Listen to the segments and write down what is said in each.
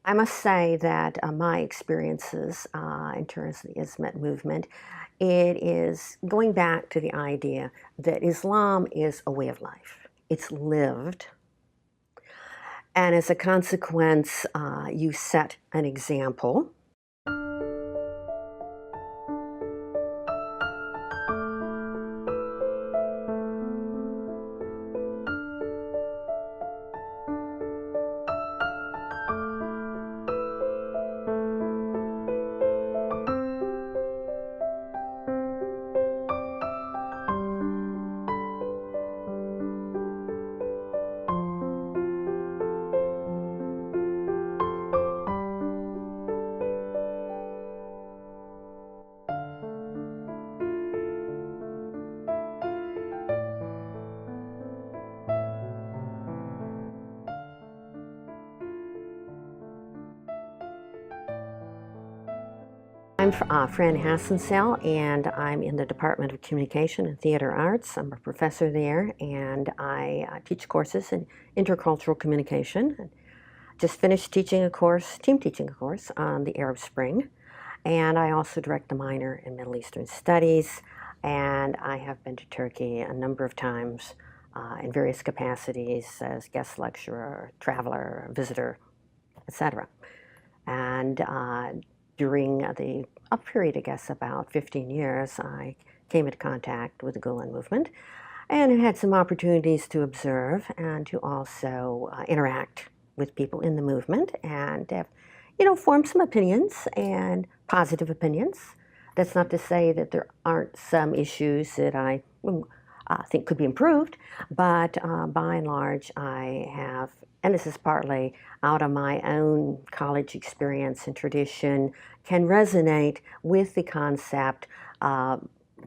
I must say that my experiences in terms of the Hizmet movement, it is going back to the idea that Islam is a way of life. It's lived. And as a consequence, you set an example. I'm Fran Hassencahl, and I'm in the Department of Communication and Theater Arts. I'm a professor there, and I teach courses in intercultural communication. Just finished teaching a course, team teaching a course on the Arab Spring, and I also direct a minor in Middle Eastern Studies, and I have been to Turkey a number of times in various capacities as guest lecturer, traveler, visitor, etc. And during a period, I guess, about 15 years, I came into contact with the Gulen Movement and had some opportunities to observe and to also interact with people in the movement and have, formed some opinions and positive opinions. That's not to say that there aren't some issues that I think could be improved, but by and large, I have, and this is partly out of my own college experience and tradition, can resonate with the concept. My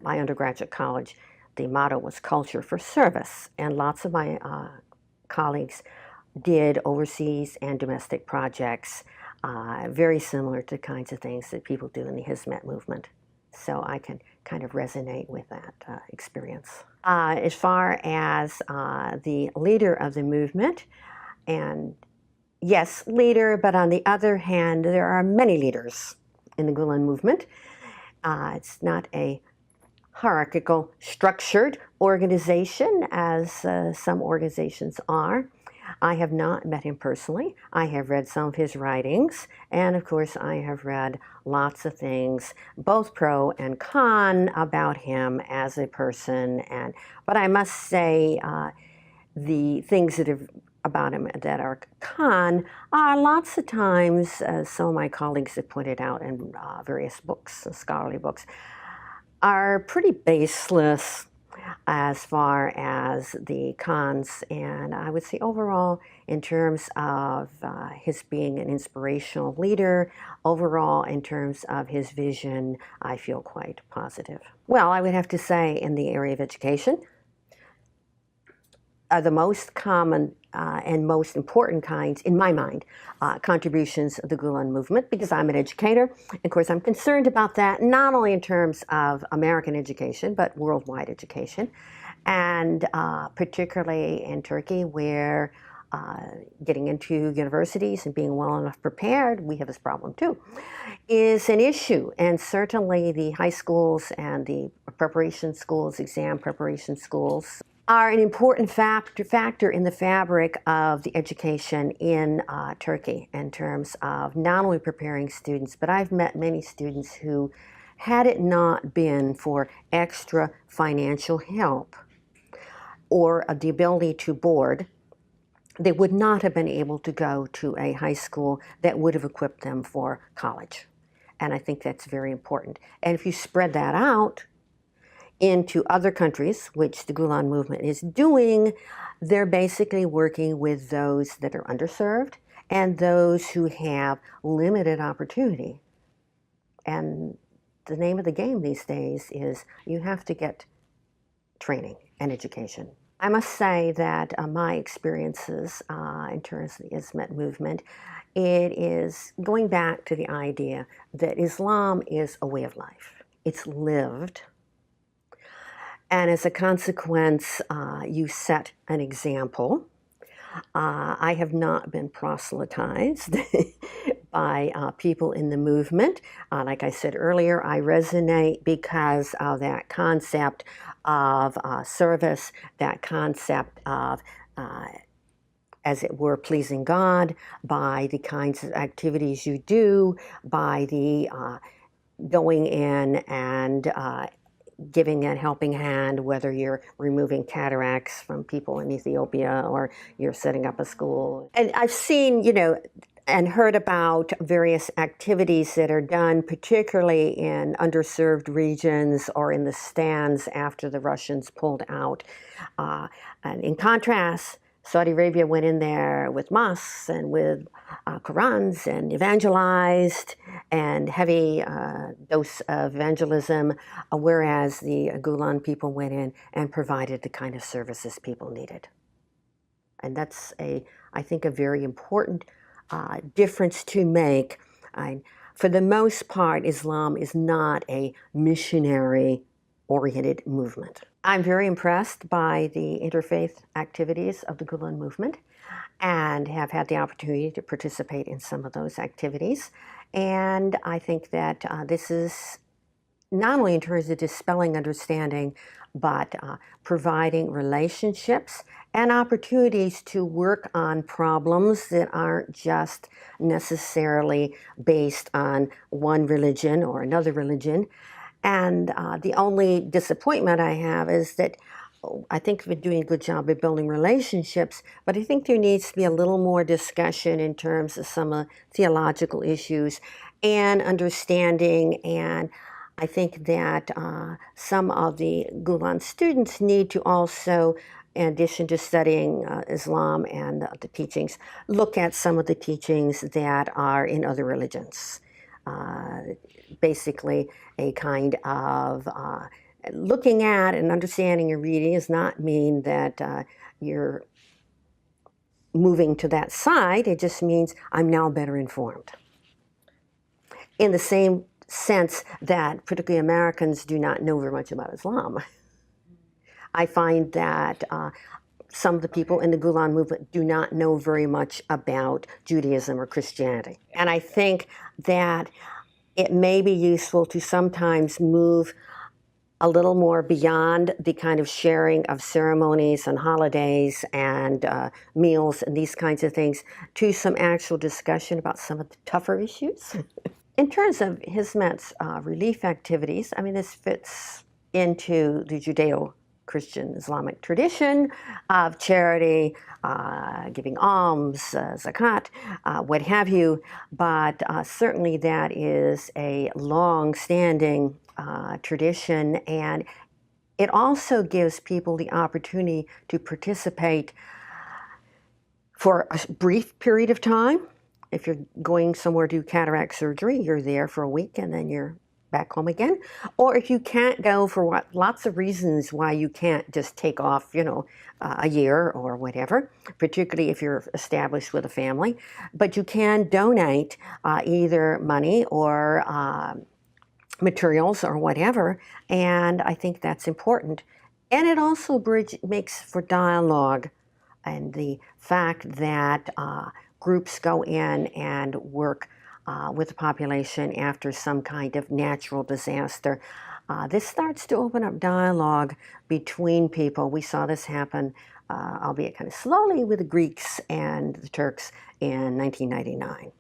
undergraduate college, the motto was culture for service, and lots of my colleagues did overseas and domestic projects very similar to the kinds of things that people do in the Hizmet movement. So I can kind of resonate with that experience. As far as the leader of the movement, and yes, leader, but on the other hand, there are many leaders in the Gulen movement. It's not a hierarchical, structured organization as some organizations are. I have not met him personally. I have read some of his writings, and of course I have read lots of things, both pro and con, about him as a person. But I must say, the things that have about him that are con are lots of times, as some of my colleagues have pointed out in various books, scholarly books, are pretty baseless as far as the cons, and I would say overall, in terms of his being an inspirational leader, overall in terms of his vision, I feel quite positive. Well, I would have to say in the area of education, the most common and most important kinds, in my mind, contributions of the Gulen movement, because I'm an educator. Of course, I'm concerned about that, not only in terms of American education, but worldwide education. And particularly in Turkey, where getting into universities and being well enough prepared, we have this problem too, is an issue. And certainly the high schools and the preparation schools, exam preparation schools, are an important factor in the fabric of the education in Turkey in terms of not only preparing students, but I've met many students who, had it not been for extra financial help or the ability to board, they would not have been able to go to a high school that would have equipped them for college. And I think that's very important. And if you spread that out into other countries, which the Gulen movement is doing, they're basically working with those that are underserved and those who have limited opportunity. And the name of the game these days is you have to get training and education. I must say that my experiences in terms of the Hizmet movement, it is going back to the idea that Islam is a way of life. It's lived. And as a consequence, you set an example. I have not been proselytized by people in the movement. Like I said earlier, I resonate because of that concept of service, that concept of as it were, pleasing God by the kinds of activities you do, by the going in and giving a helping hand, whether you're removing cataracts from people in Ethiopia or you're setting up a school. And I've seen, you know, and heard about various activities that are done, particularly in underserved regions or in the stands after the Russians pulled out. And in contrast, Saudi Arabia went in there with mosques and with Qurans and evangelized and heavy dose of evangelism, whereas the Gulen people went in and provided the kind of services people needed. And that's, I think, a very important difference to make. For the most part, Islam is not a missionary-oriented movement. I'm very impressed by the interfaith activities of the Gulen Movement and have had the opportunity to participate in some of those activities. And I think that this is not only in terms of dispelling understanding, but providing relationships and opportunities to work on problems that aren't just necessarily based on one religion or another religion. And the only disappointment I have is that I think we're doing a good job of building relationships, but I think there needs to be a little more discussion in terms of some theological issues and understanding. And I think that some of the Gulen students need to also, in addition to studying Islam and the teachings, look at some of the teachings that are in other religions. Basically, a kind of looking at and understanding and reading does not mean that you're moving to that side. It just means I'm now better informed. In the same sense that particularly Americans do not know very much about Islam. I find that some of the people in the Gulen movement do not know very much about Judaism or Christianity. And I think that it may be useful to sometimes move a little more beyond the kind of sharing of ceremonies and holidays and meals and these kinds of things to some actual discussion about some of the tougher issues. In terms of Hizmet's relief activities, I mean, this fits into the Judeo-Christian Islamic tradition of charity, giving alms, zakat, what have you, but certainly that is a long-standing tradition, and it also gives people the opportunity to participate for a brief period of time. If you're going somewhere to do cataract surgery, you're there for a week and then you're back home again. Or if you can't go for lots of reasons why you can't just take off, you know, a year or whatever, particularly if you're established with a family, but you can donate either money or materials or whatever, and I think that's important. And it also makes for dialogue, and the fact that groups go in and work with the population after some kind of natural disaster. This starts to open up dialogue between people. We saw this happen, albeit kind of slowly, with the Greeks and the Turks in 1999.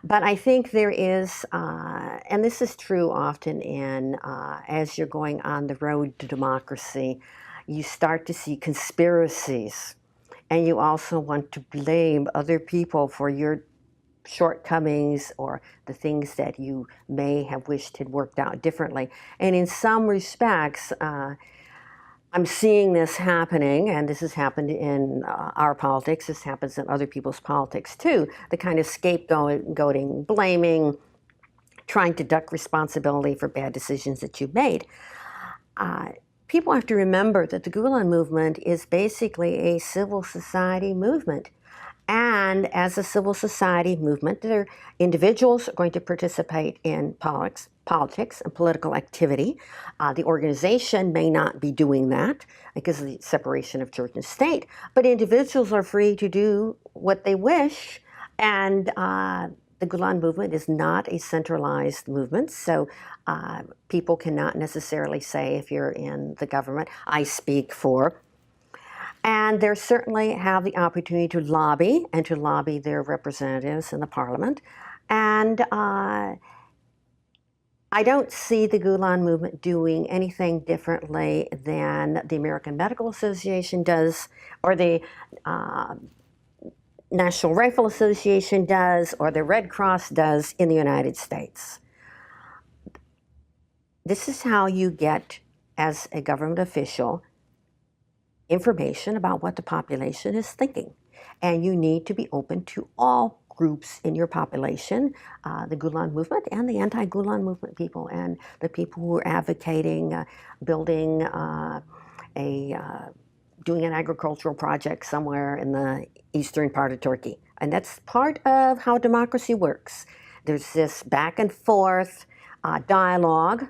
But I think there is, and this is true often in, as you're going on the road to democracy, you start to see conspiracies, and you also want to blame other people for your shortcomings or the things that you may have wished had worked out differently. And in some respects, I'm seeing this happening, and this has happened in our politics. This happens in other people's politics too. The kind of scapegoating, blaming, trying to duck responsibility for bad decisions that you've made. People have to remember that the Gulen movement is basically a civil society movement. And as a civil society movement, there individuals are going to participate in politics and political activity. The organization may not be doing that because of the separation of church and state, but individuals are free to do what they wish, and The Gulen Movement is not a centralized movement, so people cannot necessarily say, if you're in the government, I speak for. And they certainly have the opportunity to lobby and to lobby their representatives in the parliament. And I don't see the Gulen Movement doing anything differently than the American Medical Association does, or the National Rifle Association does, or the Red Cross does in the United States. This is how you get, as a government official, information about what the population is thinking. And you need to be open to all groups in your population, the Gulen Movement and the anti-Gulen Movement people, and the people who are advocating building doing an agricultural project somewhere in the eastern part of Turkey. And that's part of how democracy works. There's this back and forth dialogue,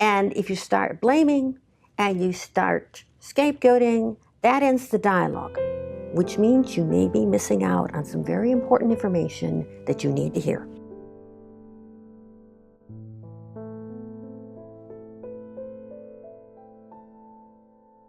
and if you start blaming and you start scapegoating, that ends the dialogue, which means you may be missing out on some very important information that you need to hear.